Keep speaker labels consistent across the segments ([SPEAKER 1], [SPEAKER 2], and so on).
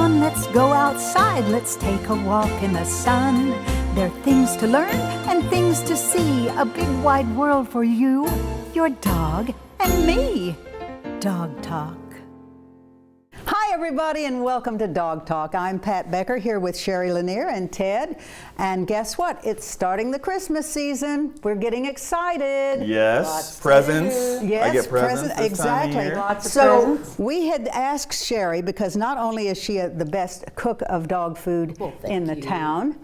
[SPEAKER 1] on, let's go outside, let's take a walk in the sun. There are things to learn and things to see, a big wide world for you, your dog, and me. Dog Talk. Hi everybody and welcome to Dog Talk. I'm Pat Becker here with Sherri Lanier and Ted. And guess what? It's starting the Christmas season. We're getting excited.
[SPEAKER 2] Yes, presents.
[SPEAKER 1] Yes,
[SPEAKER 2] I get presents this
[SPEAKER 1] exactly.
[SPEAKER 2] time of year.
[SPEAKER 1] Lots of presents. We had asked Sherri, because not only is she the best cook of dog food in the town,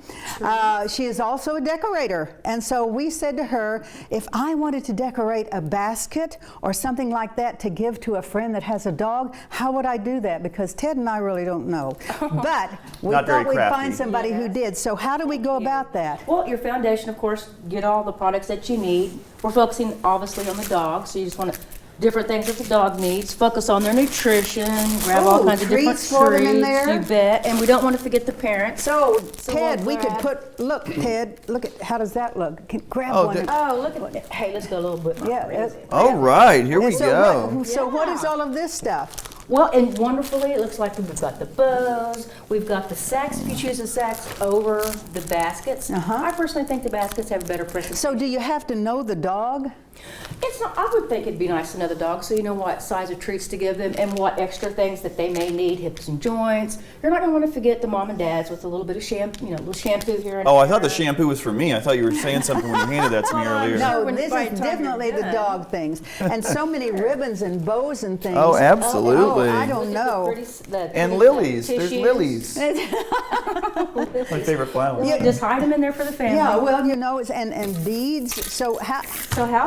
[SPEAKER 1] she is also a decorator. And so we said to her, if I wanted to decorate a basket or something like that to give to a friend that has a dog, how would I do that? Because Ted and I really don't know. But we thought we'd find somebody who did. So how do we go about that?
[SPEAKER 3] Well, your foundation, of course, get all the products that you need. We're focusing obviously on the dog, so you just want to different things that the dog needs. Focus on their nutrition. Grab all kinds of different treats.
[SPEAKER 1] For them in there?
[SPEAKER 3] You bet. And we don't want to forget the parents.
[SPEAKER 1] So Ted, we could put. Look, Ted. Look at how does that look? Grab one.
[SPEAKER 3] Oh, look at. Hey, let's go a little bit more.
[SPEAKER 1] Yeah.
[SPEAKER 2] All right, here we go.
[SPEAKER 1] So what is all of this stuff?
[SPEAKER 3] Well, and wonderfully, it looks like we've got the bows, we've got the sacks, if you choose the sacks over the baskets. I personally think the baskets have a better presentation.
[SPEAKER 1] So do you have to know the dog?
[SPEAKER 3] It's not, I would think it'd be nice to know the dog, so you know what size of treats to give them and what extra things that they may need, hips and joints. You're not going to want to forget the mom and dads with a little bit of shampoo, little shampoo here and there.
[SPEAKER 2] I thought the shampoo was for me. I thought you were saying something when you handed that to me earlier.
[SPEAKER 1] No, this is definitely the dog things. And so many ribbons and bows and things.
[SPEAKER 2] Oh, absolutely.
[SPEAKER 1] I don't know.
[SPEAKER 2] And lilies. There's lilies. My favorite flower.
[SPEAKER 3] Yeah, just hide them in there for the family.
[SPEAKER 1] Yeah, well, and beads. So how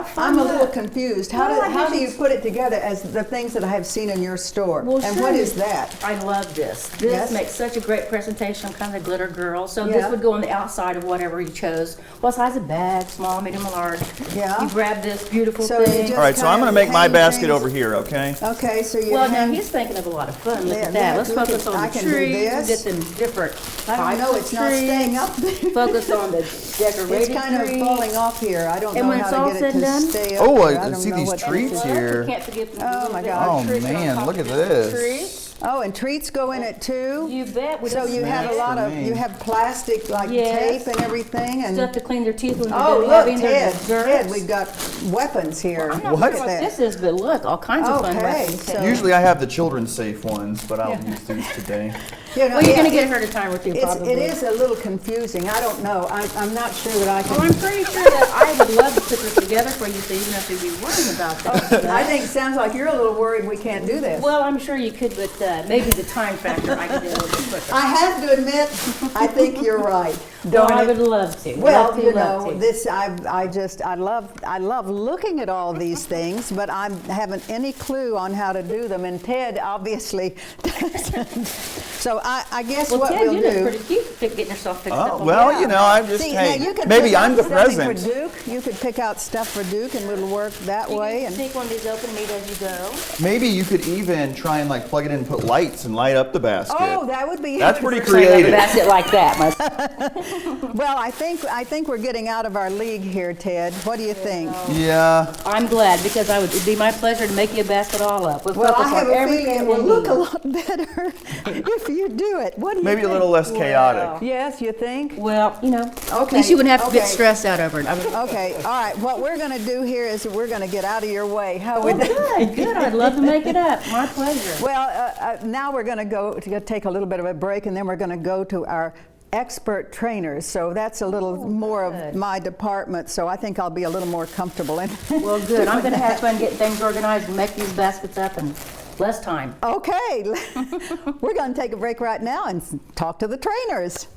[SPEAKER 3] fun.
[SPEAKER 1] I'm a little confused. How do you put it together as the things that I have seen in your store?
[SPEAKER 3] Well,
[SPEAKER 1] and what is that?
[SPEAKER 3] I love this. This makes such a great presentation. I'm kind of a glitter girl. So this would go on the outside of whatever you chose. What size of bag? Small, medium, or large? Yeah. You grab this beautiful thing.
[SPEAKER 2] All right, so I'm going to make my basket over here, okay?
[SPEAKER 1] Okay, so you
[SPEAKER 3] now he's thinking of a lot of fun. Look at that. Let's focus on the trees. Get them different
[SPEAKER 1] I don't know, it's not staying up there.
[SPEAKER 3] Focus on the decorated
[SPEAKER 1] It's kind of falling off here. I don't know how to get it to stay up.
[SPEAKER 2] Oh, I see these treats here.
[SPEAKER 3] Oh
[SPEAKER 1] my God.
[SPEAKER 2] Oh man, look at this.
[SPEAKER 1] Oh, and treats go in it too?
[SPEAKER 3] You bet.
[SPEAKER 1] So you have a lot of, you have plastic like tape and everything. And
[SPEAKER 3] stuff to clean their teeth when
[SPEAKER 1] they're
[SPEAKER 3] having
[SPEAKER 1] their
[SPEAKER 3] desserts.
[SPEAKER 1] Ted, we've got weapons here.
[SPEAKER 3] I'm not sure what this is, but look, all kinds of fun weapons.
[SPEAKER 1] So
[SPEAKER 2] usually I have the children's safe ones, but I'll use these today.
[SPEAKER 3] Well, you're going to get her to time with you probably.
[SPEAKER 1] It is a little confusing. I don't know. I'm not sure that I can.
[SPEAKER 3] Well, I'm pretty sure that I would love to put this together for you so you don't have to be worrying about that.
[SPEAKER 1] I think it sounds like you're a little worried we can't do this.
[SPEAKER 3] Well, I'm sure you could, but maybe the time factor I could do a little bit quicker.
[SPEAKER 1] I have to admit, I think you're right.
[SPEAKER 3] I would love to.
[SPEAKER 1] Well, this I love looking at all these things, but I haven't any clue on how to do them. And Ted obviously doesn't. So I guess what
[SPEAKER 3] Ted,
[SPEAKER 1] we'll do.
[SPEAKER 3] Well, Ted, you're pretty cute getting yourself fixed up.
[SPEAKER 2] Well, I'm just maybe I'm the present.
[SPEAKER 1] For Duke, you could pick out stuff for Duke, and it'll work that way.
[SPEAKER 3] And take one of these open, meet as you go.
[SPEAKER 2] Maybe you could even try and plug it in and put lights and light up the basket.
[SPEAKER 1] Oh, that would be.
[SPEAKER 2] That's pretty creative.
[SPEAKER 3] A basket like that.
[SPEAKER 1] Well, I think we're getting out of our league here, Ted. What do you think?
[SPEAKER 2] Yeah.
[SPEAKER 3] I'm glad because it'd be my pleasure to make you a basket all up.
[SPEAKER 1] Well, I have a feeling it will look a lot better if you do it. What do you
[SPEAKER 2] Maybe
[SPEAKER 1] think?
[SPEAKER 2] a little less chaotic.
[SPEAKER 1] Yes, you think?
[SPEAKER 3] Well, at least you wouldn't have to get stressed out over it.
[SPEAKER 1] Okay, all right. What we're going to do here is we're going to get out of your way. How would
[SPEAKER 3] good. I'd love to make it up. My pleasure.
[SPEAKER 1] Well, now we're going to go to take a little bit of a break, and then we're going to go to our expert trainers. So that's a little more of my department. So I think I'll be a little more comfortable in.
[SPEAKER 3] Well, good. I'm going to have fun getting things organized and make these baskets up in less time.
[SPEAKER 1] Okay. We're going to take a break right now and talk to the trainers.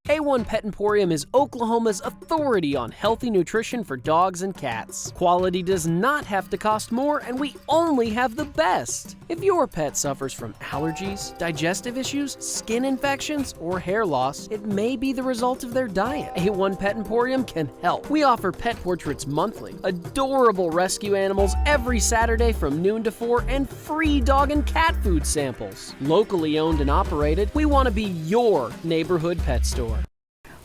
[SPEAKER 4] A1 Pet Emporium is Oklahoma's authority on healthy nutrition for dogs and cats. Quality does not have to cost more, and we only have the best. If your pet suffers from allergies, digestive issues, skin infections, or hair loss, it may be the result of their diet. A1 Pet Emporium can help. We offer pet portraits monthly, adorable rescue animals every Saturday from noon to 4, and free dog and cat food samples. Locally owned and operated, we want to be your neighborhood pet store.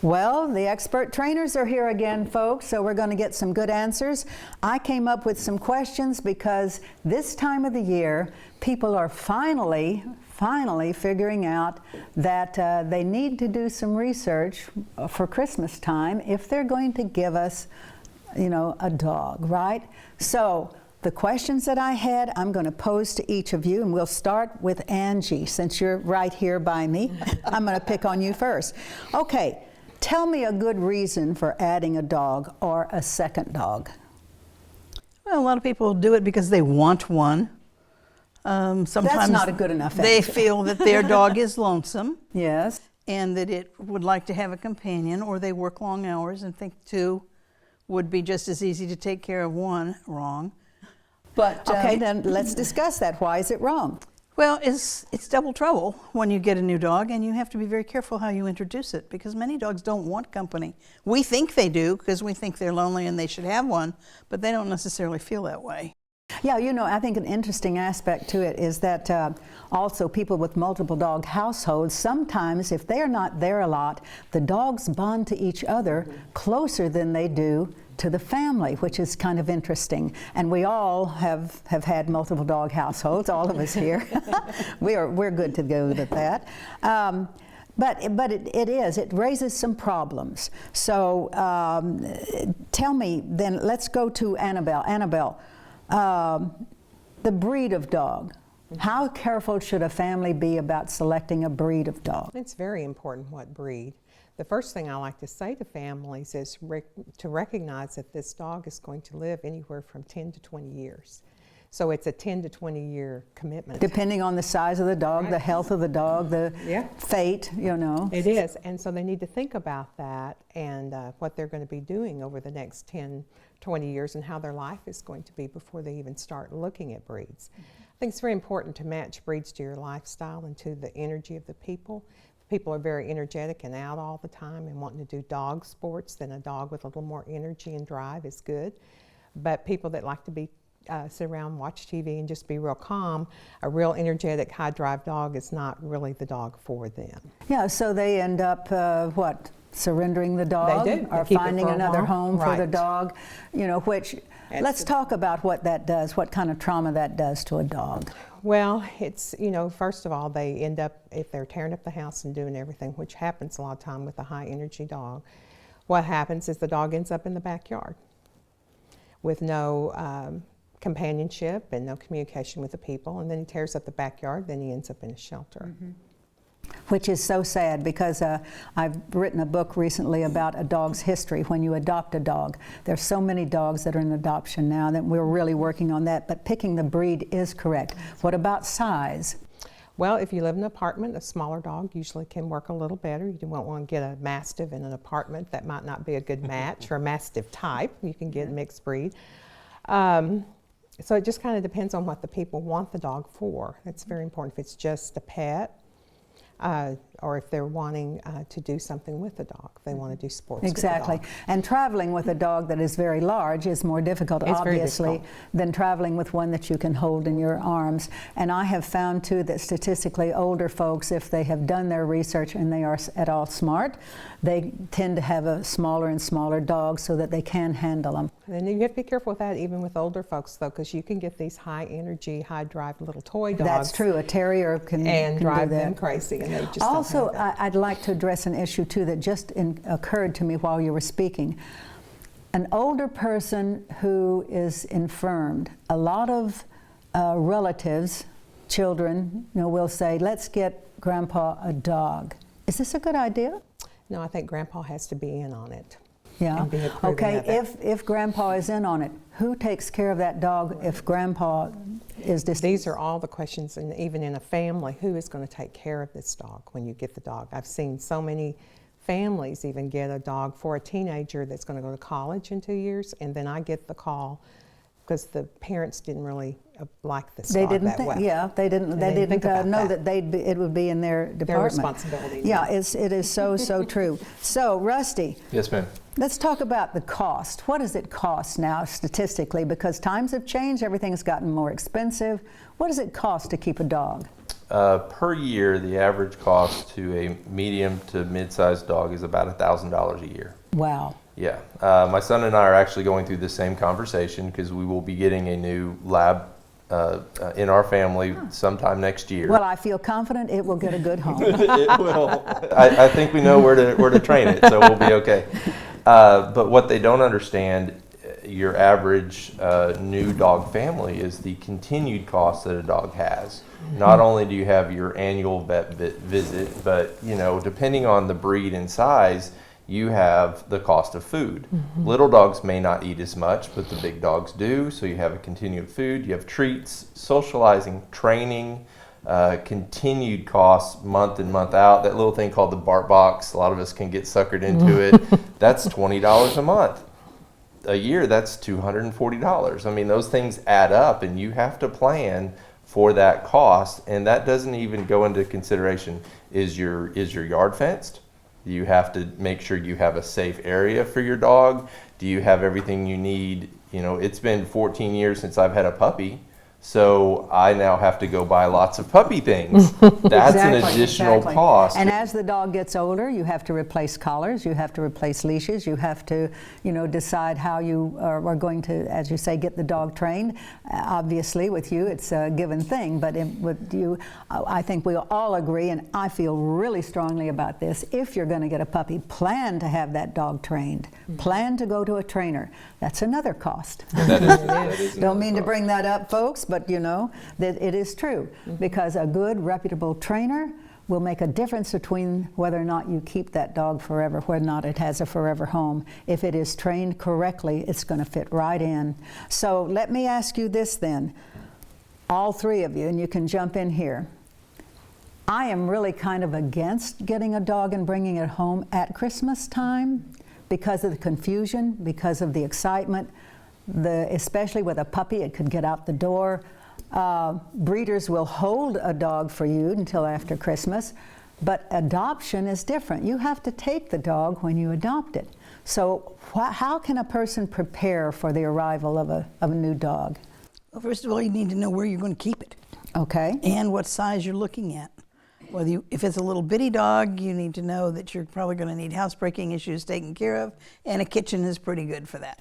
[SPEAKER 1] Well, the expert trainers are here again, folks, so we're going to get some good answers. I came up with some questions because this time of the year, people are finally finally figuring out that they need to do some research for Christmas time if they're going to give us, you know, a dog, right? So the questions that I had, I'm going to pose to each of you, and we'll start with Angie, since you're right here by me. I'm going to pick on you first. Okay, tell me a good reason for adding a dog or a second dog.
[SPEAKER 5] Well, a lot of people do it because they want one. Sometimes
[SPEAKER 1] That's not a good enough
[SPEAKER 5] they
[SPEAKER 1] answer.
[SPEAKER 5] feel that their dog is lonesome
[SPEAKER 1] Yes.
[SPEAKER 5] and that it would like to have a companion, or they work long hours and think two would be just as easy to take care of one. Wrong. But
[SPEAKER 1] Okay, then let's discuss that. Why is it wrong?
[SPEAKER 5] well, it's double trouble when you get a new dog, and you have to be very careful how you introduce it, because many dogs don't want company. We think they do because we think they're lonely and they should have one, but they don't necessarily feel that way.
[SPEAKER 1] Yeah, you know, I think an interesting aspect to it is that also people with multiple dog households, sometimes if they're not there a lot, the dogs bond to each other closer than they do to the family, which is kind of interesting. And we all have had multiple dog households, all of us here. We're good to go with that. But it raises some problems. So tell me then, let's go to Annabelle. Annabelle, the breed of dog. How careful should a family be about selecting a breed of dog?
[SPEAKER 6] It's very important what breed. The first thing I like to say to families is to recognize that this dog is going to live anywhere from 10 to 20 years. So it's a 10 to 20 year commitment.
[SPEAKER 1] Depending on the size of the dog, the health of the dog, the fate, you know.
[SPEAKER 6] It is, and so they need to think about that and what they're going to be doing over the next 10, 20 years and how their life is going to be before they even start looking at breeds. I think it's very important to match breeds to your lifestyle and to the energy of the people. If people are very energetic and out all the time and wanting to do dog sports, then a dog with a little more energy and drive is good. But people that like to be sit around, watch TV, and just be real calm, a real energetic, high-drive dog is not really the dog for them.
[SPEAKER 1] Yeah, so they end up, surrendering the dog?
[SPEAKER 6] They do.
[SPEAKER 1] Or
[SPEAKER 6] They keep it
[SPEAKER 1] finding
[SPEAKER 6] for a
[SPEAKER 1] another
[SPEAKER 6] while.
[SPEAKER 1] home for the
[SPEAKER 6] Right.
[SPEAKER 1] dog, you know, which, let's talk about what that does, what kind of trauma that does to a dog.
[SPEAKER 6] Well, it's, you know, first of all, they end up, if they're tearing up the house and doing everything, which happens a lot of time with a high-energy dog, what happens is the dog ends up in the backyard with no companionship and no communication with the people, and then he tears up the backyard, then he ends up in a shelter.
[SPEAKER 1] Mm-hmm. Which is so sad, because I've written a book recently about a dog's history when you adopt a dog. There's so many dogs that are in adoption now that we're really working on that, but picking the breed is correct. What about size?
[SPEAKER 6] Well, if you live in an apartment, a smaller dog usually can work a little better. You won't want to get a Mastiff in an apartment. That might not be a good match, or a Mastiff type. You can get a mixed breed. So it just kind of depends on what the people want the dog for. That's very important. If it's just a pet, or if they're wanting to do something with the dog, they want to do sports
[SPEAKER 1] Exactly.
[SPEAKER 6] with the dog.
[SPEAKER 1] And traveling with a dog that is very large is more difficult,
[SPEAKER 6] It's very
[SPEAKER 1] obviously,
[SPEAKER 6] difficult.
[SPEAKER 1] than traveling with one that you can hold in your arms. And I have found, too, that statistically older folks, if they have done their research and they are at all smart, they tend to have a smaller and smaller dog so that they can handle them.
[SPEAKER 6] And you have to be careful with that even with older folks, though, because you can get these high energy, high drive little toy dogs.
[SPEAKER 1] That's true. A terrier can
[SPEAKER 6] And
[SPEAKER 1] do
[SPEAKER 6] drive
[SPEAKER 1] that.
[SPEAKER 6] them crazy, and they just
[SPEAKER 1] Also,
[SPEAKER 6] don't have that.
[SPEAKER 1] I'd like to address an issue too that just occurred to me while you were speaking. An older person who is infirmed, a lot of relatives, children, you know, will say, "Let's get Grandpa a dog." Is this a good idea?
[SPEAKER 6] No, I think Grandpa has to be in on it.
[SPEAKER 1] Yeah.
[SPEAKER 6] And be approving
[SPEAKER 1] Okay.
[SPEAKER 6] of it.
[SPEAKER 1] If Grandpa is in on it, who takes care of that dog if Grandpa is deceased?
[SPEAKER 6] These are all the questions, and even in a family, who is going to take care of this dog when you get the dog? I've seen so many families even get a dog for a teenager that's going to go to college in 2 years, and then I get the call because the parents didn't really like this
[SPEAKER 1] They
[SPEAKER 6] dog
[SPEAKER 1] didn't
[SPEAKER 6] that
[SPEAKER 1] think,
[SPEAKER 6] well.
[SPEAKER 1] yeah, they didn't
[SPEAKER 6] think about
[SPEAKER 1] know
[SPEAKER 6] that.
[SPEAKER 1] that it would be in their department.
[SPEAKER 6] responsibility.
[SPEAKER 1] Yeah, it is so true. So, Rusty,
[SPEAKER 2] Yes, ma'am.
[SPEAKER 1] let's talk about the cost. What does it cost now statistically? Because times have changed, everything's gotten more expensive. What does it cost to keep a dog?
[SPEAKER 7] Per year, the average cost to a medium to mid-sized dog is about $1,000 a year.
[SPEAKER 1] Wow.
[SPEAKER 7] Yeah. My son and I are actually going through the same conversation because we will be getting a new lab in our family sometime next year.
[SPEAKER 1] Well, I feel confident it will get a good home.
[SPEAKER 7] It will. I think we know where to train it, so we'll be okay. But what they don't understand, your average new dog family, is the continued cost that a dog has. Not only do you have your annual vet visit, but depending on the breed and size, you have the cost of food. Little dogs may not eat as much, but the big dogs do. So you have a continued food, you have treats, socializing, training, continued costs month in, month out. That little thing called the BART box, a lot of us can get suckered into it. That's $20 a month. A year, that's $240. I mean, those things add up, and you have to plan for that cost, and that doesn't even go into consideration. Is your yard fenced? You have to make sure you have a safe area for your dog. Do you have everything you need? It's been 14 years since I've had a puppy, so I now have to go buy lots of puppy things. That's an additional cost.
[SPEAKER 1] And as the dog gets older, you have to replace collars, you have to replace leashes, you have to, decide how you are going to, as you say, get the dog trained. Obviously, with you, it's a given thing, but with you, I think we'll all agree, and I feel really strongly about this. If you're going to get a puppy, plan to have that dog trained. Plan to go to a trainer. That's another cost.
[SPEAKER 7] That is
[SPEAKER 1] Don't mean to bring that up, folks, but that it is true, because a good, reputable trainer will make a difference between whether or not you keep that dog forever, whether or not it has a forever home. If it is trained correctly, it's going to fit right in. So let me ask you this then, all three of you, and you can jump in here. I am really kind of against getting a dog and bringing it home at Christmas time because of the confusion, because of the excitement. Especially with a puppy, it could get out the door. Breeders will hold a dog for you until after Christmas, but adoption is different. You have to take the dog when you adopt it. So how can a person prepare for the arrival of a new dog?
[SPEAKER 5] Well, first of all, you need to know where you're going to keep it.
[SPEAKER 1] Okay.
[SPEAKER 5] And what size you're looking at. If it's a little bitty dog, you need to know that you're probably going to need housebreaking issues taken care of, and a kitchen is pretty good for that.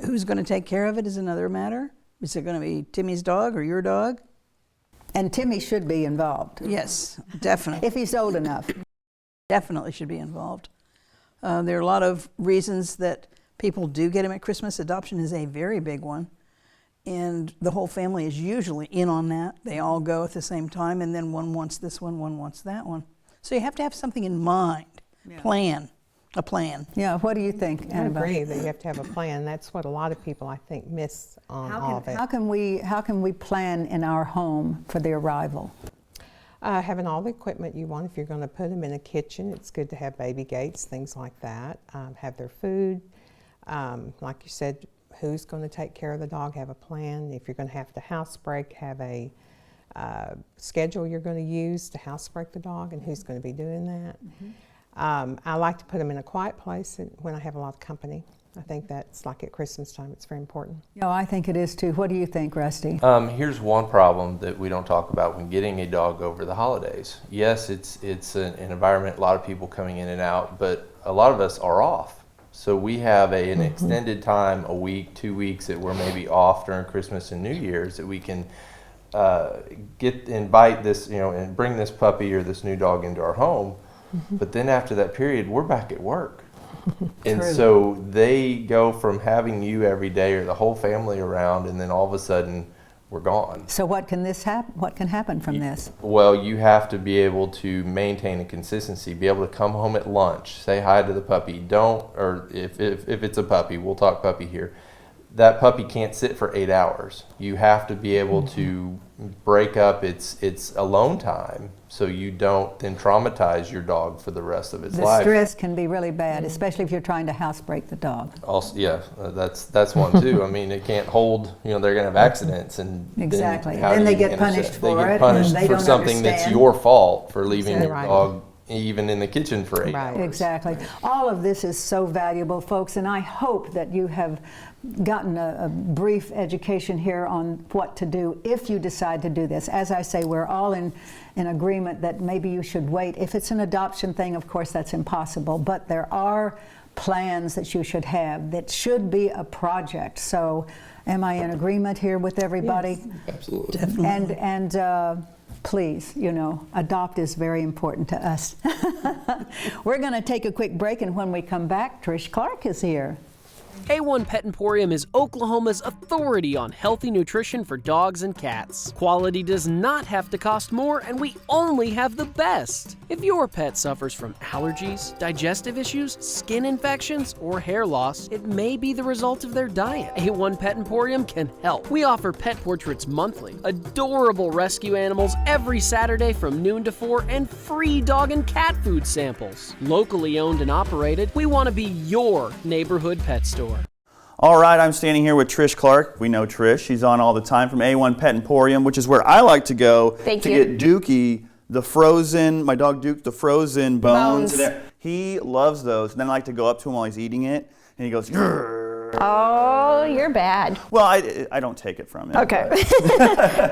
[SPEAKER 5] Who's going to take care of it is another matter. Is it going to be Timmy's dog or your dog?
[SPEAKER 1] And Timmy should be involved.
[SPEAKER 5] Yes, definitely.
[SPEAKER 1] If he's old enough.
[SPEAKER 5] Definitely should be involved. There are a lot of reasons that people do get him at Christmas. Adoption is a very big one. And the whole family is usually in on that. They all go at the same time, and then one wants this one wants that one. So you have to have something in mind. A plan.
[SPEAKER 1] Yeah, what do you think,
[SPEAKER 6] I
[SPEAKER 1] Annabelle?
[SPEAKER 6] agree that you have to have a plan. That's what a lot of people, I think, miss on all of it.
[SPEAKER 1] How can we plan in our home for the arrival?
[SPEAKER 6] Having all the equipment you want. If you're going to put them in a kitchen, it's good to have baby gates, things like that. Have their food. Like you said, who's going to take care of the dog? Have a plan. If you're going to have to housebreak, have a schedule you're going to use to housebreak the dog and who's going to be doing that. I like to put them in a quiet place when I have a lot of company. I think that's like at Christmas time, it's very important.
[SPEAKER 1] I think it is too. What do you think, Rusty?
[SPEAKER 7] Here's one problem that we don't talk about when getting a dog over the holidays. Yes, it's an environment, a lot of people coming in and out, but a lot of us are off. So we have an extended time, a week, 2 weeks, that we're maybe off during Christmas and New Year's, that we can invite this, and bring this puppy or this new dog into our home. But then after that period, we're back at work. And so they go from having you every day or the whole family around, and then all of a sudden we're gone.
[SPEAKER 1] So what can happen from this?
[SPEAKER 7] Well, you have to be able to maintain a consistency, be able to come home at lunch, say hi to the puppy. Or if it's a puppy, we'll talk puppy here. That puppy can't sit for 8 hours. You have to be able to break up its alone time so you don't then traumatize your dog for the rest of its life.
[SPEAKER 1] The stress can be really bad, especially if you're trying to housebreak the dog.
[SPEAKER 7] Also, that's one too. I mean, it can't hold. They're going to have accidents, and
[SPEAKER 1] exactly.
[SPEAKER 7] Then
[SPEAKER 1] then they get punished for it.
[SPEAKER 7] They get punished
[SPEAKER 1] and they
[SPEAKER 7] for
[SPEAKER 1] don't
[SPEAKER 7] something that's
[SPEAKER 1] understand.
[SPEAKER 7] your fault for leaving
[SPEAKER 1] Exactly.
[SPEAKER 7] your dog even in the kitchen for 8
[SPEAKER 6] Right.
[SPEAKER 7] hours.
[SPEAKER 1] Exactly. All of this is so valuable, folks, and I hope that you have gotten a brief education here on what to do if you decide to do this. As I say, we're all in agreement that maybe you should wait. If it's an adoption thing, of course, that's impossible, but there are plans that you should have that should be a project. So am I in agreement here with everybody?
[SPEAKER 6] Yes.
[SPEAKER 7] Absolutely.
[SPEAKER 1] And please, adopt is very important to us. We're going to take a quick break, and when we come back, Trish Clark is here.
[SPEAKER 4] A1 Pet Emporium is Oklahoma's authority on healthy nutrition for dogs and cats. Quality does not have to cost more, and we only have the best. If your pet suffers from allergies, digestive issues, skin infections, or hair loss, it may be the result of their diet. A1 Pet Emporium can help. We offer pet portraits monthly, adorable rescue animals every Saturday from noon to 4, and free dog and cat food samples. Locally owned and operated, we want to be your neighborhood pet store.
[SPEAKER 2] All right, I'm standing here with Trish Clark. We know Trish. She's on all the time from A1 Pet Emporium, which is where I like to go to get Dookie the frozen, my dog Duke, the frozen bones. He loves those. And then I like to go up to him while he's eating it, and he goes, "Grrr."
[SPEAKER 8] Oh, you're bad.
[SPEAKER 2] Well, I don't take it from him.
[SPEAKER 8] Okay.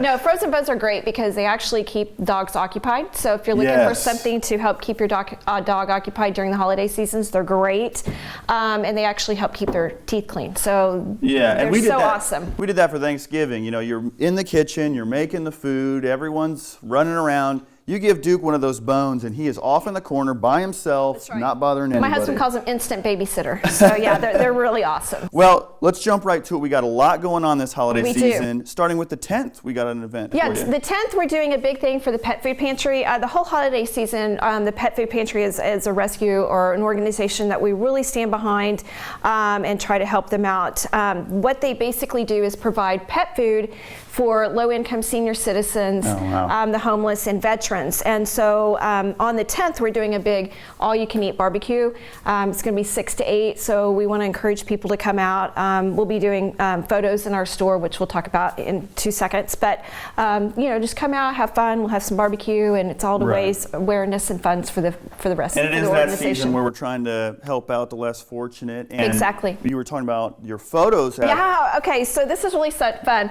[SPEAKER 8] No, frozen bones are great because they actually keep dogs occupied. So if you're looking for something to help keep your dog occupied during the holiday seasons, they're great. And they actually help keep their teeth clean. So
[SPEAKER 2] yeah,
[SPEAKER 8] they're
[SPEAKER 2] and we did
[SPEAKER 8] so
[SPEAKER 2] that.
[SPEAKER 8] awesome.
[SPEAKER 2] We did that for Thanksgiving. You're in the kitchen, you're making the food, everyone's running around. You give Duke one of those bones, and he is off in the corner by himself, not bothering anybody.
[SPEAKER 8] My husband calls them instant babysitter. So yeah, they're really awesome.
[SPEAKER 2] Well, let's jump right to it. We got a lot going on this holiday
[SPEAKER 8] We
[SPEAKER 2] season.
[SPEAKER 8] do.
[SPEAKER 2] Starting with the 10th, we got an event
[SPEAKER 8] Yeah,
[SPEAKER 2] for you.
[SPEAKER 8] the 10th, we're doing a big thing for the Pet Food Pantry. The whole holiday season, the Pet Food Pantry is a rescue or an organization that we really stand behind and try to help them out. What they basically do is provide pet food for low-income senior citizens, the homeless, and veterans. And so on the 10th, we're doing a big all-you-can-eat barbecue. It's going to be 6 to 8, so we want to encourage people to come out. We'll be doing photos in our store, which we'll talk about in 2 seconds. But just come out, have fun. We'll have some barbecue, and it's all to raise awareness and funds for the rest
[SPEAKER 2] and
[SPEAKER 8] of the
[SPEAKER 2] it is
[SPEAKER 8] organization.
[SPEAKER 2] that season where we're trying to help out the less fortunate. And
[SPEAKER 8] Exactly.
[SPEAKER 2] You were talking about your photos.
[SPEAKER 8] Yeah, okay, so this is really fun.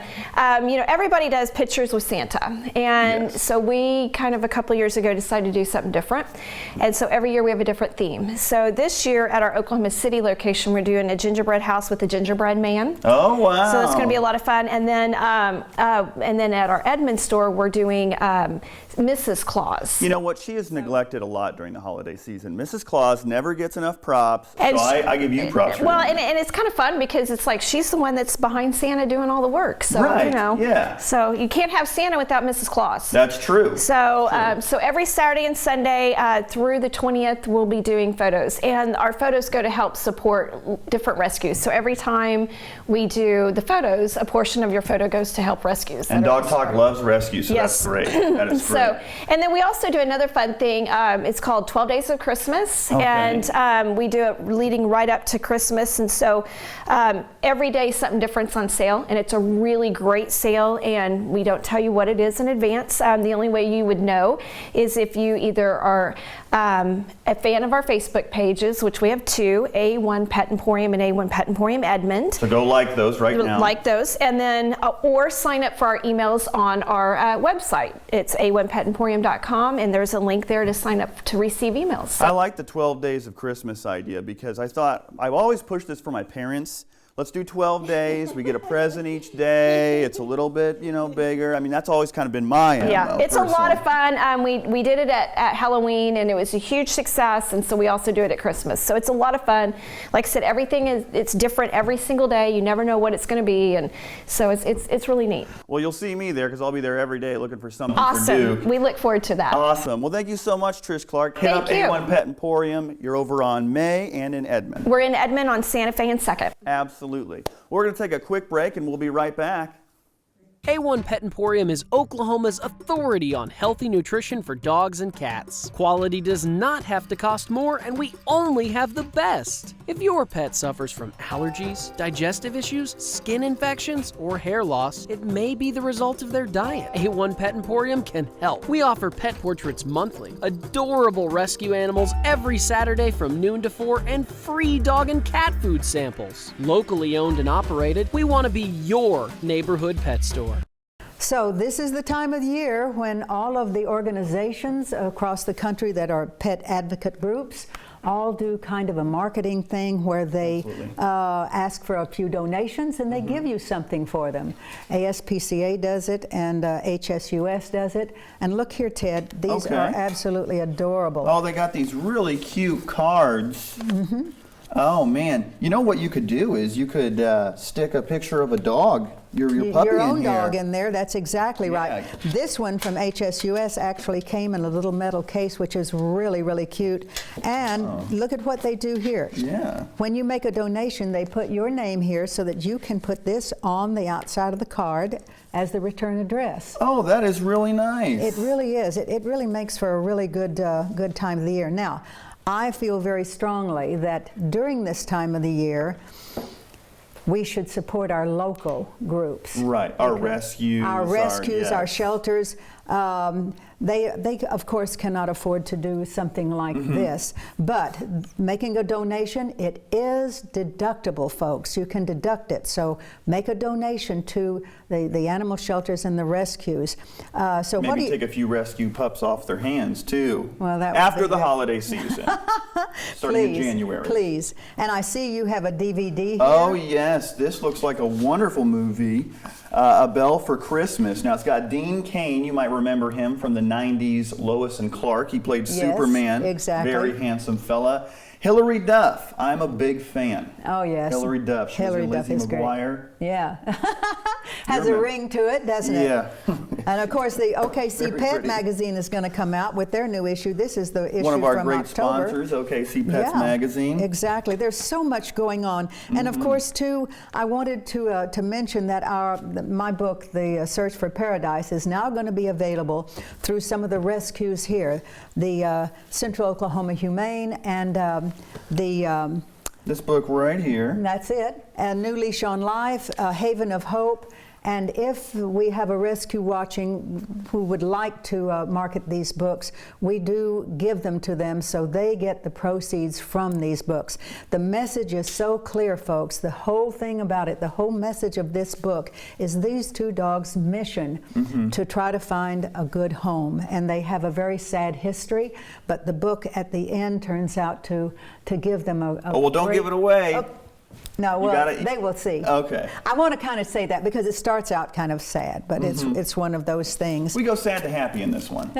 [SPEAKER 8] Everybody does pictures with Santa. And so we kind of a couple years ago decided to do something different. And so every year we have a different theme. So this year at our Oklahoma City location, we're doing a gingerbread house with a gingerbread man.
[SPEAKER 2] Oh, wow.
[SPEAKER 8] So that's going to be a lot of fun. And then at our Edmond store, we're doing Mrs. Claus.
[SPEAKER 2] You know what? She is neglected a lot during the holiday season. Mrs. Claus never gets enough props,
[SPEAKER 8] And
[SPEAKER 2] so I give you props for
[SPEAKER 8] Well,
[SPEAKER 2] that.
[SPEAKER 8] and it's kind of fun because it's like she's the one that's behind Santa doing all the work. So,
[SPEAKER 2] yeah.
[SPEAKER 8] So you can't have Santa without Mrs. Claus.
[SPEAKER 2] That's true.
[SPEAKER 8] So, so every Saturday and Sunday through the 20th, we'll be doing photos, and our photos go to help support different rescues. So every time we do the photos, a portion of your photo goes to help rescues.
[SPEAKER 2] And Dog Talk loves rescue, so
[SPEAKER 8] Yes.
[SPEAKER 2] that's great. That is great.
[SPEAKER 8] And then we also do another fun thing. It's called 12 Days of Christmas, and we do it leading right up to Christmas. And so every day something different's on sale, and it's a really great sale. And we don't tell you what it is in advance. The only way you would know is if you either are a fan of our Facebook pages, which we have 2, A1 Pet Emporium and A1 Pet Emporium Edmond.
[SPEAKER 2] So go like those right now.
[SPEAKER 8] Like those, and then or sign up for our emails on our website. It's a1petemporium.com, and there's a link there to sign up to receive emails.
[SPEAKER 2] I like the 12 days of Christmas idea because I thought, I've always pushed this for my parents. Let's do 12 days. We get a present each day. It's a little bit, bigger. I mean, that's always kind of been my MO.
[SPEAKER 8] Yeah, it's
[SPEAKER 2] personally.
[SPEAKER 8] a lot of fun. We did it at Halloween, and it was a huge success, and so we also do it at Christmas. So it's a lot of fun. Like I said, it's different every single day. You never know what it's going to be, and so it's really neat.
[SPEAKER 2] Well, you'll see me there because I'll be there every day looking for something
[SPEAKER 8] Awesome.
[SPEAKER 2] for Duke.
[SPEAKER 8] We look forward to that.
[SPEAKER 2] Awesome. Well, thank you so much, Trish Clark. Hit up
[SPEAKER 8] Thank you.
[SPEAKER 2] A1 Pet Emporium. You're over on May and in Edmond.
[SPEAKER 8] We're in Edmond on Santa Fe and 2nd.
[SPEAKER 2] Absolutely. We're going to take a quick break, and we'll be right back.
[SPEAKER 4] A1 Pet Emporium is Oklahoma's authority on healthy nutrition for dogs and cats. Quality does not have to cost more, and we only have the best. If your pet suffers from allergies, digestive issues, skin infections, or hair loss, it may be the result of their diet. A1 Pet Emporium can help. We offer pet portraits monthly, adorable rescue animals every Saturday from noon to 4, and free dog and cat food samples. Locally owned and operated, we want to be your neighborhood pet store.
[SPEAKER 1] So this is the time of the year when all of the organizations across the country that are pet advocate groups all do kind of a marketing thing where they ask for a few donations and they give you something for them. ASPCA does it and HSUS does it. And look here, Ted, these are absolutely adorable.
[SPEAKER 2] Oh, they got these really cute cards. Oh man, you know what you could do is you could stick a picture of a dog, your puppy
[SPEAKER 1] your own
[SPEAKER 2] in here.
[SPEAKER 1] dog in there. That's exactly right. This one from HSUS actually came in a little metal case, which is really, really cute. And look at what they do here.
[SPEAKER 2] Yeah.
[SPEAKER 1] When you make a donation, they put your name here so that you can put this on the outside of the card as the return address.
[SPEAKER 2] Oh, that is really nice.
[SPEAKER 1] It really is. It really makes for a really good good time of the year. Now, I feel very strongly that during this time of the year, we should support our local groups.
[SPEAKER 2] Right, our rescues.
[SPEAKER 1] Our shelters. They of course cannot afford to do something like this, but making a donation, it is deductible, folks. You can deduct it. So make a donation to the animal shelters and the rescues. So
[SPEAKER 2] maybe
[SPEAKER 1] what do you
[SPEAKER 2] take a few rescue pups off their hands too.
[SPEAKER 1] Well, that
[SPEAKER 2] after the holiday season, starting in January.
[SPEAKER 1] Please. And I see you have a DVD here.
[SPEAKER 2] Oh yes, this looks like a wonderful movie, A Bell for Christmas. Now it's got Dean Cain. You might remember him from the 90s, Lois and Clark. He played Superman.
[SPEAKER 1] Exactly.
[SPEAKER 2] Very handsome fella. Hilary Duff. I'm a big fan.
[SPEAKER 1] Oh yes.
[SPEAKER 2] Hilary Duff. She was in Lizzie McGuire.
[SPEAKER 1] Yeah. Has a ring to it, doesn't it?
[SPEAKER 2] Yeah.
[SPEAKER 1] And of course, the OKC
[SPEAKER 2] Very
[SPEAKER 1] Pet
[SPEAKER 2] pretty.
[SPEAKER 1] magazine is going to come out with their new issue. This is the issue
[SPEAKER 2] One of our
[SPEAKER 1] from
[SPEAKER 2] great
[SPEAKER 1] October.
[SPEAKER 2] sponsors, OKC Pets magazine.
[SPEAKER 1] Exactly. There's so much going on, and of course, too, I wanted to mention that my book, The Search for Paradise, is now going to be available through some of the rescues here, the Central Oklahoma Humane and
[SPEAKER 2] this book right here.
[SPEAKER 1] that's it. And New Leash on Life, Haven of Hope. And if we have a rescue watching who would like to market these books, we do give them to them so they get the proceeds from these books. The message is so clear, folks. The whole thing about it, the whole message of this book is these two dogs' mission to try to find a good home. And they have a very sad history, but the book at the end turns out to give them a
[SPEAKER 2] Oh, well, don't give it away.
[SPEAKER 1] No, well, they will see.
[SPEAKER 2] Okay.
[SPEAKER 1] I want to kind of say that because it starts out kind of sad, but it's one of those things.
[SPEAKER 2] We go sad to happy in this one.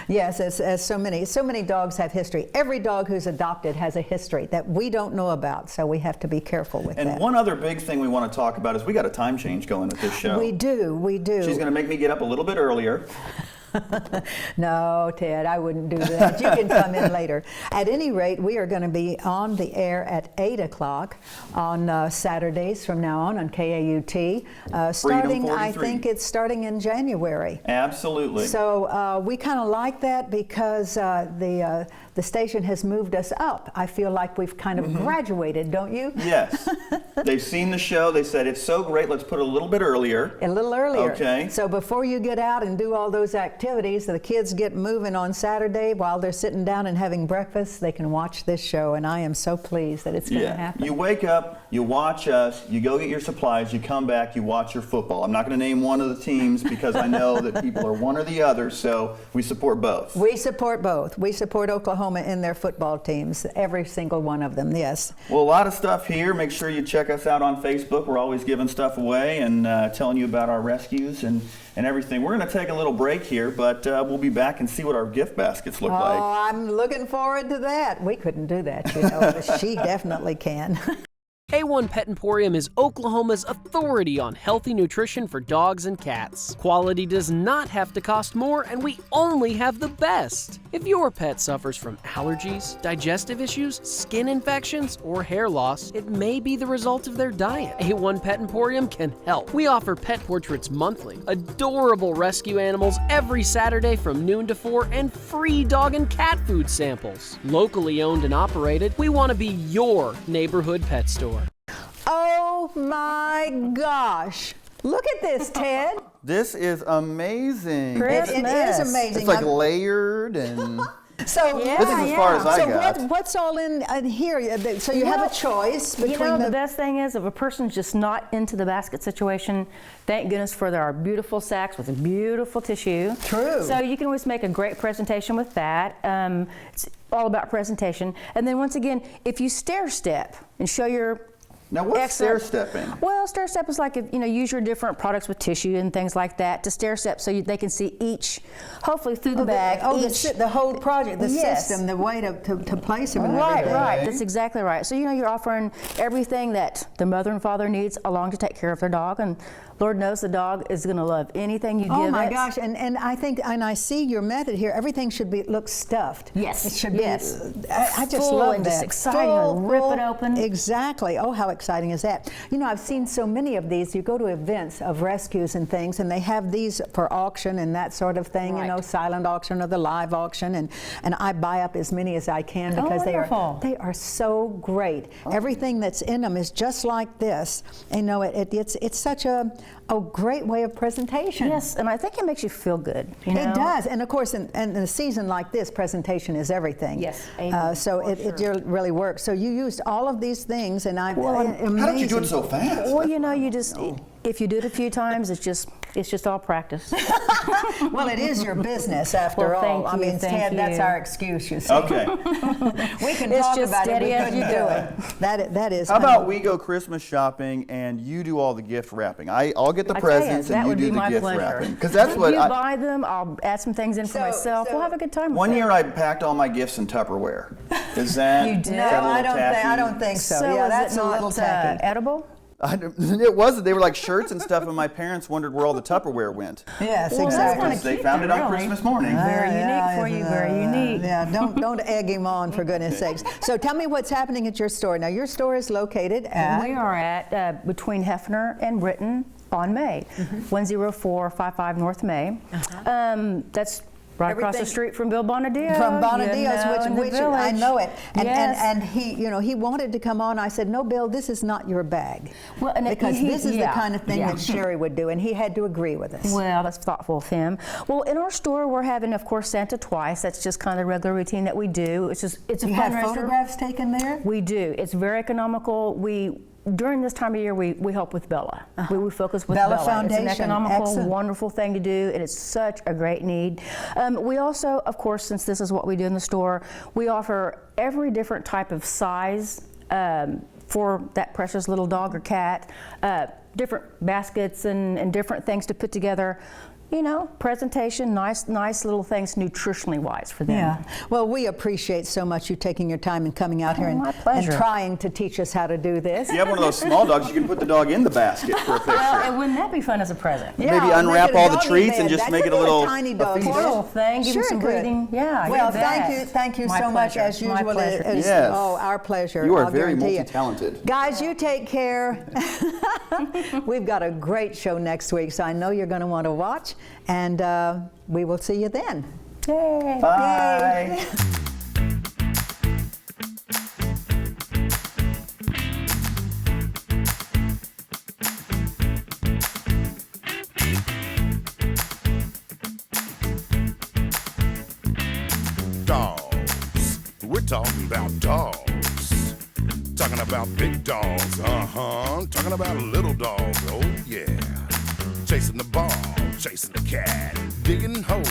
[SPEAKER 1] Yes, as so many dogs have history. Every dog who's adopted has a history that we don't know about, so we have to be careful with that.
[SPEAKER 2] And one other big thing we want to talk about is we got a time change going with this show.
[SPEAKER 1] We do.
[SPEAKER 2] She's going to make me get up a little bit earlier.
[SPEAKER 1] No, Ted, I wouldn't do that. You can come in later. At any rate, we are going to be on the air at 8 o'clock on Saturdays from now on KAUT. Starting, I think it's starting in January.
[SPEAKER 2] Absolutely.
[SPEAKER 1] So we kind of like that because the station has moved us up. I feel like we've kind of graduated, don't you?
[SPEAKER 2] Yes. They've seen the show. They said, it's so great, let's put it a little bit earlier.
[SPEAKER 1] A little earlier.
[SPEAKER 2] Okay.
[SPEAKER 1] So before you get out and do all those activities, the kids get moving on Saturday while they're sitting down and having breakfast, they can watch this show, and I am so pleased that it's going to happen.
[SPEAKER 2] You wake up, you watch us, you go get your supplies, you come back, you watch your football. I'm not going to name one of the teams because I know that people are one or the other, so we support both.
[SPEAKER 1] We support both. We support Oklahoma in their football teams, every single one of them, yes.
[SPEAKER 2] Well, a lot of stuff here. Make sure you check us out on Facebook. We're always giving stuff away and telling you about our rescues and everything. We're going to take a little break here, but we'll be back and see what our gift baskets look like.
[SPEAKER 1] Oh, I'm looking forward to that. We couldn't do that, you know, but she definitely can.
[SPEAKER 4] A1 Pet Emporium is Oklahoma's authority on healthy nutrition for dogs and cats. Quality does not have to cost more, and we only have the best. If your pet suffers from allergies, digestive issues, skin infections, or hair loss, it may be the result of their diet. A1 Pet Emporium can help. We offer pet portraits monthly, adorable rescue animals every Saturday from noon to 4, and free dog and cat food samples. Locally owned and operated, we want to be your neighborhood pet store.
[SPEAKER 1] Oh my gosh. Look at this, Ted.
[SPEAKER 2] This is amazing.
[SPEAKER 1] It is amazing.
[SPEAKER 2] It's like layered and...
[SPEAKER 1] So
[SPEAKER 2] this is as far as I got.
[SPEAKER 1] So what's all in here? So you have a choice between
[SPEAKER 3] the best thing is if a person's just not into the basket situation, thank goodness for our beautiful sacks with a beautiful tissue.
[SPEAKER 1] True.
[SPEAKER 3] So you can always make a great presentation with that. It's all about presentation. And then once again, if you stair step and show your
[SPEAKER 2] Now what's stair stepping?
[SPEAKER 3] Well, stair step is like, use your different products with tissue and things like that to stair step so they can see each, hopefully through the bag.
[SPEAKER 1] The whole project, the system, the way to place them and everything.
[SPEAKER 3] Right. That's exactly right. So, you're offering everything that the mother and father needs along to take care of their dog, and Lord knows the dog is going to love anything you give it.
[SPEAKER 1] Oh my gosh, and I think, and I see your method here, everything should look stuffed.
[SPEAKER 3] Yes.
[SPEAKER 1] It should be. I just
[SPEAKER 3] full
[SPEAKER 1] love
[SPEAKER 3] and
[SPEAKER 1] that.
[SPEAKER 3] just exciting, rip it open.
[SPEAKER 1] Exactly. Oh, how exciting is that? I've seen so many of these. You go to events of rescues and things, and they have these for auction and that sort of thing, silent auction or the live auction, and I buy up as many as I can because they are so great. Everything that's in them is just like this. It's such a great way of presentation.
[SPEAKER 3] Yes, and I think it makes you feel good.
[SPEAKER 1] It does, and of course, in a season like this, presentation is everything.
[SPEAKER 3] Yes,
[SPEAKER 1] so it really works. So you used all of these things, and
[SPEAKER 2] how did you do it so fast?
[SPEAKER 3] Well, you just if you do it a few times, it's just all practice.
[SPEAKER 1] Well, it is your business after all. I mean, Ted, that's our excuse. You see.
[SPEAKER 2] Okay.
[SPEAKER 1] We can
[SPEAKER 3] It's
[SPEAKER 1] talk
[SPEAKER 3] just
[SPEAKER 1] about
[SPEAKER 3] steady
[SPEAKER 1] it.
[SPEAKER 3] as you do it.
[SPEAKER 1] That is.
[SPEAKER 2] How about we go Christmas shopping and you do all the gift wrapping? I'll get the presents and you do the gift wrapping. Because that's what
[SPEAKER 3] you buy them. I'll add some things in for myself. We'll have a good time.
[SPEAKER 2] One year I packed all my gifts in Tupperware. Is that?
[SPEAKER 3] You did?
[SPEAKER 1] No, I don't think so. Yeah, that's a little tacky.
[SPEAKER 3] Edible?
[SPEAKER 2] It wasn't. They were like shirts and stuff, and my parents wondered where all the Tupperware went.
[SPEAKER 1] Yes, exactly.
[SPEAKER 2] Because they found it on Christmas morning.
[SPEAKER 3] Very unique for you. Very unique.
[SPEAKER 1] Yeah, don't egg him on, for goodness sakes. So tell me what's happening at your store. Now, your store is located at?
[SPEAKER 3] We are at between Hefner and Britton on May, 10455 North May. That's right across the street from Bill Bonadillo.
[SPEAKER 1] From Bonadillo's, which I know it. And
[SPEAKER 3] yes.
[SPEAKER 1] he wanted to come on. I said, no, Bill, this is not your bag.
[SPEAKER 3] Well, and
[SPEAKER 1] because this is the kind of thing that Sherri would do, and he had to agree with us.
[SPEAKER 3] Well, that's thoughtful of him. Well, in our store, we're having, of course, Santa twice. That's just kind of the regular routine that we do. It's a
[SPEAKER 1] you
[SPEAKER 3] fundraiser.
[SPEAKER 1] have photographs taken there?
[SPEAKER 3] We do. It's very economical. During this time of year, we help with Bella. We focus with
[SPEAKER 1] Bella
[SPEAKER 3] Bella.
[SPEAKER 1] Foundation.
[SPEAKER 3] It's an economical,
[SPEAKER 1] Excellent.
[SPEAKER 3] wonderful thing to do, and it's such a great need. We also, of course, since this is what we do in the store, we offer every different type of size for that precious little dog or cat, different baskets and different things to put together. Presentation, nice little things nutritionally wise for them.
[SPEAKER 1] Yeah. Well, we appreciate so much you taking your time and coming out here
[SPEAKER 3] my
[SPEAKER 1] and
[SPEAKER 3] pleasure.
[SPEAKER 1] trying to teach us how to do this.
[SPEAKER 2] If you have one of those small dogs, you can put the dog in the basket for a picture.
[SPEAKER 3] Well, and wouldn't that be fun as a present?
[SPEAKER 1] Yeah,
[SPEAKER 2] Maybe unwrap
[SPEAKER 1] make it a
[SPEAKER 2] all the
[SPEAKER 1] doggy
[SPEAKER 2] treats and
[SPEAKER 1] bed.
[SPEAKER 2] just
[SPEAKER 1] That
[SPEAKER 2] make
[SPEAKER 1] could
[SPEAKER 2] it a
[SPEAKER 1] be
[SPEAKER 2] little
[SPEAKER 1] tiny dog
[SPEAKER 2] feast.
[SPEAKER 3] Little thing, give
[SPEAKER 1] Sure
[SPEAKER 3] him some
[SPEAKER 1] could.
[SPEAKER 3] breathing. Yeah.
[SPEAKER 1] Well,
[SPEAKER 3] you bet.
[SPEAKER 1] thank you
[SPEAKER 3] My
[SPEAKER 1] so much
[SPEAKER 3] pleasure.
[SPEAKER 1] as
[SPEAKER 3] My
[SPEAKER 1] usual.
[SPEAKER 3] pleasure.
[SPEAKER 2] Yes.
[SPEAKER 1] Oh, our pleasure.
[SPEAKER 2] You are
[SPEAKER 1] I'll
[SPEAKER 2] very
[SPEAKER 1] guarantee you.
[SPEAKER 2] multi-talented.
[SPEAKER 1] Guys, you take care. We've got a great show next week, so I know you're going to want to watch, and we will see you then.
[SPEAKER 3] Yay.
[SPEAKER 2] Bye.
[SPEAKER 1] Yay.
[SPEAKER 9] Dogs. We're talking about dogs. Talking about big dogs, talking about little dogs, oh yeah. Chasing the ball, chasing the cat, digging holes.